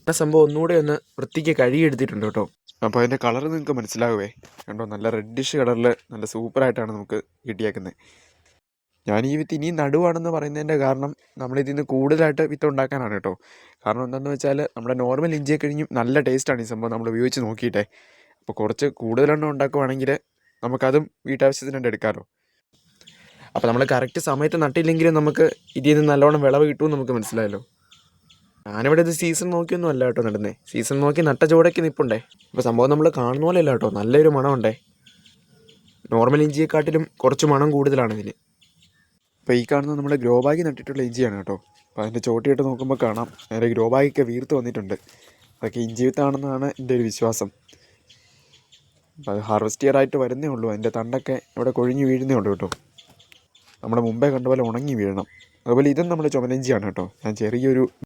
ആ സംഭവം ഒന്നുകൂടെ ഒന്ന് വൃത്തിക്ക് കഴുകിയെടുത്തിട്ടുണ്ട് കേട്ടോ. അപ്പോൾ അതിൻ്റെ കളർ നിങ്ങൾക്ക് മനസ്സിലാകുവേ. കണ്ടോ, നല്ല റെഡിഷ് കളറിൽ നല്ല സൂപ്പറായിട്ടാണ് നമുക്ക് കിട്ടിയേക്കുന്നത്. ഞാൻ ഈ വിത്ത് ഇനിയും നടുവാണെന്ന് പറയുന്നതിൻ്റെ കാരണം നമ്മളിതിൽ നിന്ന് കൂടുതലായിട്ട് വിത്ത് ഉണ്ടാക്കാനാണ് കേട്ടോ. കാരണം എന്താണെന്ന് വെച്ചാൽ നമ്മുടെ നോർമൽ ഇഞ്ചിയെ കഴിഞ്ഞും നല്ല ടേസ്റ്റാണ് ഈ സംഭവം നമ്മൾ ഉപയോഗിച്ച് നോക്കിയിട്ടേ. അപ്പോൾ കുറച്ച് കൂടുതലെണ്ണം ഉണ്ടാക്കുവാണെങ്കിൽ നമുക്കതും വീട്ടാവശ്യത്തിനായിട്ട് എടുക്കാമല്ലോ. അപ്പോൾ നമ്മൾ കറക്റ്റ് സമയത്ത് നട്ടില്ലെങ്കിലും നമുക്ക് ഇതിൽ നിന്ന് നല്ലോണം വിളവ് കിട്ടുമെന്ന് നമുക്ക് മനസ്സിലായല്ലോ. ഞാനിവിടെ ഇത് സീസൺ നോക്കിയൊന്നും അല്ല കേട്ടോ നടുന്നത്. സീസൺ നോക്കി നട്ട ചുവടൊക്കെ നിൽപ്പുണ്ടേ. അപ്പോൾ സംഭവം നമ്മൾ കാണുന്ന പോലെ അല്ല കേട്ടോ, നല്ലൊരു മണമുണ്ടേ. നോർമൽ ഇഞ്ചിയെക്കാട്ടിലും കുറച്ച് മണം കൂടുതലാണ് ഇതിന്. അപ്പോൾ ഈ കാണുന്നത് നമ്മുടെ ഗ്രോ ബാഗ് നട്ടിട്ടുള്ള ഇഞ്ചിയാണ് കേട്ടോ. അപ്പോൾ അതിൻ്റെ ചോട്ടിയിട്ട് നോക്കുമ്പോൾ കാണാം നേരെ ഗ്രോ ബാഗൊക്കെ വീർത്ത് വന്നിട്ടുണ്ട്. അതൊക്കെ ഇഞ്ചി വിത്താണെന്നാണ് എൻ്റെ ഒരു വിശ്വാസം. അപ്പോൾ അത് ഹാർവെസ്റ്റ് ചെയ്യാറായിട്ട് വരുന്നേ ഉള്ളൂ. അതിൻ്റെ തണ്ടൊക്കെ ഇവിടെ കൊഴിഞ്ഞ് വീഴുന്നേ ഉള്ളൂ കേട്ടോ. നമ്മുടെ മുമ്പേ കണ്ട പോലെ ഉണങ്ങി വീഴണം. അതുപോലെ ഇതും നമ്മുടെ ചുമലഞ്ചിയാണ് കേട്ടോ. ഞാൻ ചെറിയൊരു